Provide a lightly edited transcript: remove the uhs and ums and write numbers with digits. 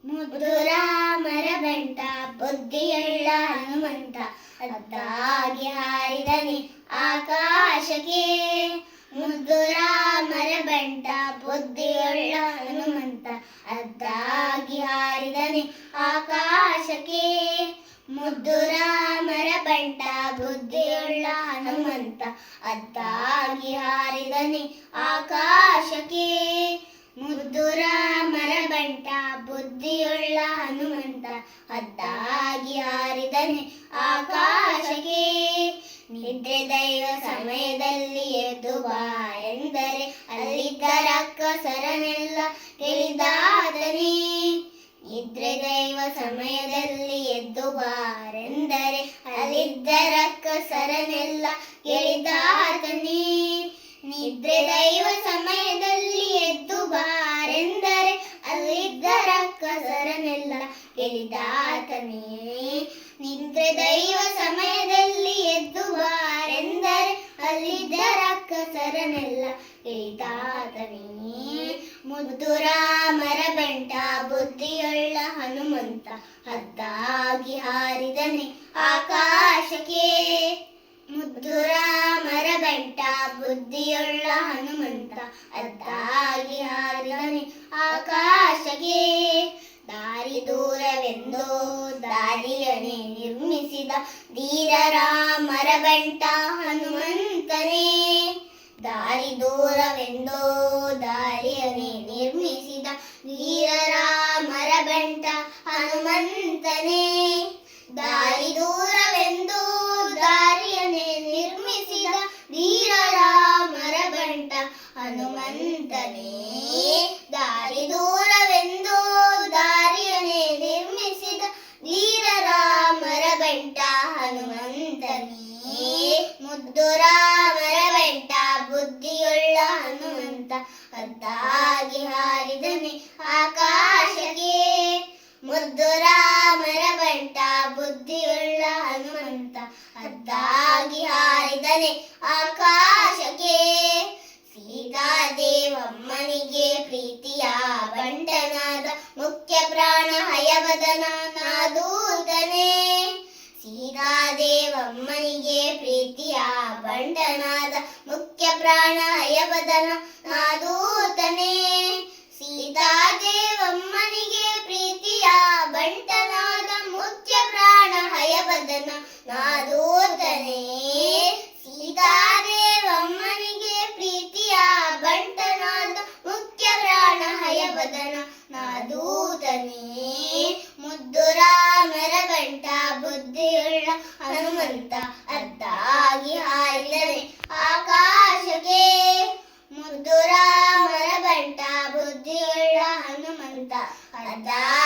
ಮುದ್ದು ರಾಮರ ಬಂಟ ಬುದ್ಧಿಯುಳ್ಳ ಹನುಮಂತ ಅದ್ದಾಗಿ ಹಾರಿದನೆ ಆಕಾಶಕ್ಕೆ. ಮುದ್ದು ರಾಮರ ಬಂಟ ಬುದ್ಧಿಯುಳ್ಳ ಹನುಮಂತ ಅದ್ದಾಗಿ ಹಾರಿದನೆ ಆಕಾಶಕ್ಕೆ. ಮುದ್ದು ರಾಮರ ಬಂಟ ಬುದ್ಧಿಯುಳ್ಳ ಹನುಮಂತ ಅದ್ದಾಗಿ ಹಾರಿದನೆ ಆಕಾಶಕ್ಕೆ. ಮುದ್ದು ರಾಮರ ಬಂಟ ಬುದ್ಧಿಯುಳ್ಳ ಹನುಮಂತ ಅದ್ದಾಗಿ ಹಾರಿದನೆ ಆಕಾಶಕ್ಕೆ. ನಿದ್ರೆ ದೈವ ಸಮಯದಲ್ಲಿ ಎದ್ದು ಬಾ ಎಂದರೆ ಅಲ್ಲಿದ್ದ ರಕ್ಕಸರನೆಲ್ಲ ಕೆಳಿದಾತನೇ. ನಿದ್ರೆ ದೈವ ಸಮಯದಲ್ಲಿ ಎದ್ದು ಬಾರೆಂದರೆ ಅಲ್ಲಿದ್ದ ರಕ್ಕಸರನೆಲ್ಲ ಕೆಳಿದಾತನೇ. ನಿದ್ರೆ ದೈವ ಸಮಯದಲ್ಲಿ ಎದ್ದು ಬಾರೆಂದರೆ ಅಲ್ಲಿದ್ದ ರಕ್ಕಸರನೆಲ್ಲ ಕೆಳಿದಾತನೇ. ನಿದ್ರೆ ದೈವ ಸಮಯದಲ್ಲಿ ಎದ್ದು ಬಾರೆಂದರೆ ಅಲ್ಲಿದ್ದ ರಕ್ಕಸರನೆಲ್ಲ ಕೆಳಿದಾತನೇ. ಮುದ್ದು ರಾಮರ ಬಂಟ ಬುದ್ಧಿಯುಳ್ಳ ಹನುಮಂತ ಅದ್ದಾಗಿ ಹಾರಿದನೆ ಆಕಾಶಕ್ಕೆ. ಮುದ್ದು ರಾಮರ ಬಂಟ ಬುದ್ಧಿಯುಳ್ಳ ಹನುಮಂತ ಅದ್ದಾಗಿ ಹಾರಿದನೆ ಆಕಾಶಕ್ಕೆ. ದಾರಿ ದೂರವೆಂದು ದಾರಿಯನ್ನೇ ನಿರ್ಮಿಸಿದ ಧೀರ ರಾಮರ ಬಂಟ ಹನುಮಂತನೇ. ದಾರಿ ದೂರವೆಂದು ದಾರಿಯನ್ನೇ ನಿರ್ಮಿಸಿದ ಧೀರ ರಾಮರ ಬಂಟ ಹನುಮಂತನೇ. ದಾರಿ ದೂರವೆಂದು ದಾರಿಯನ್ನೇ ನಿರ್ಮಿಸಿದ ಧೀರ ರಾಮರ ಬಂಟ ಹನುಮಂತನೇ. ದಾರಿ ದೂರವೆಂದು ದಾರಿಯನ್ನೇ ನಿರ್ಮಿಸಿದ ಧೀರ ರಾಮರ ಬಂಟ ಹನುಮಂತನೇ. ಮುದ್ದು ರಾಮರ ಬಂಟ ಬುದ್ಧಿಯುಳ್ಳ ಹನುಮಂತ ಅದ್ದಾಗಿ ಹಾರಿದನೆ ಆಕಾಶಕ್ಕೆ. ಮುದ್ದು ರಾಮರ ಬಂಟ ಬುದ್ಧಿಯುಳ್ಳ ಹನುಮಂತ ಅದ್ದಾಗಿ ಹಾರಿದನೆ ಆಕಾಶಕ್ಕೆ. ಸೀತಾದೇವಮ್ಮನಿಗೆ ಪ್ರೀತಿಯ ಬಂಟನಾದ ಮುಖ್ಯ ಪ್ರಾಣ ಹಯವದನ ನಾದೂತನೇ. ಸೀತಾದೇವಮ್ಮನಿಗೆ ಪ್ರೀತಿಯ ಬಂಟನಾದ ಮುಖ್ಯ ಪ್ರಾಣ ಹಯವದನ ನಾದೂತನೇ. ಸೀತಾದೇವಮ್ಮನಿಗೆ ಪ್ರೀತಿಯ ಬಂಟನಾದ ಮುಖ್ಯ ಪ್ರಾಣ ಹಯವದನ ನಾದೂತನೇ. ಸೀತಾದೇವಮ್ಮನಿಗೆ ಪ್ರೀತಿಯ ಬಂಟನಾದ ಮುಖ್ಯ ಪ್ರಾಣ ಹಯವದನ ನಾದೂತನೇ. ಮುದ್ದು ರಾಮರ ಬಂಟ ಬುದ್ಧಿಯುಳ್ಳ ಹನುಮಂತ ಅದ್ದಾಗಿ ಹಾರಿದನೆ ಆಕಾಶಕ್ಕೆ. ಮುದ್ದು ರಾಮರ ಬಂಟ ಬುದ್ಧಿಯುಳ್ಳ ಹನುಮಂತ ಅದ್ದಾಗಿ